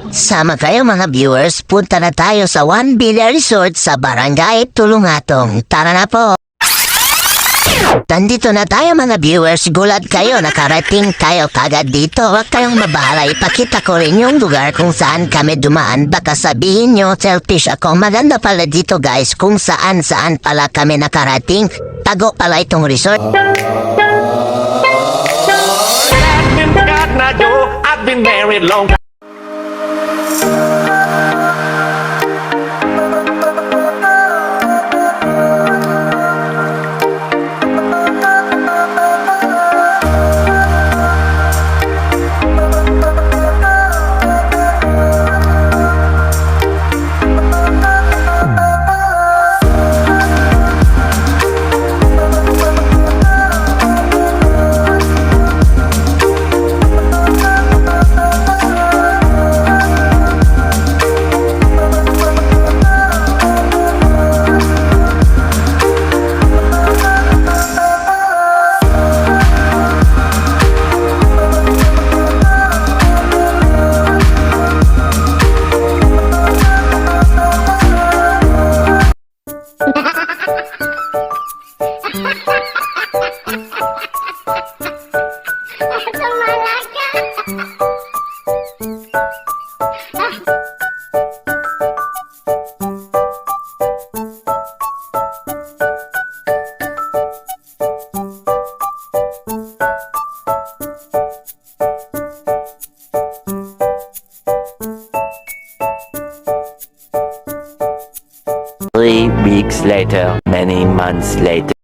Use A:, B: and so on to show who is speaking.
A: Sama kayo mga viewers, punta na tayo sa One Villa Resort sa Barangay Tulungatong. Tara na po! Nandito na tayo mga viewers, gulat kayo, nakarating tayo kagad dito. Huwag kayong mabahala, ipakita ko rin yung lugar kung saan kami dumaan. Baka sabihin nyo, selfish ako. Maganda pala dito guys, kung saan pala kami nakarating. Tago pala itong resort.
B: I've been married long.
C: Three weeks later, many months later.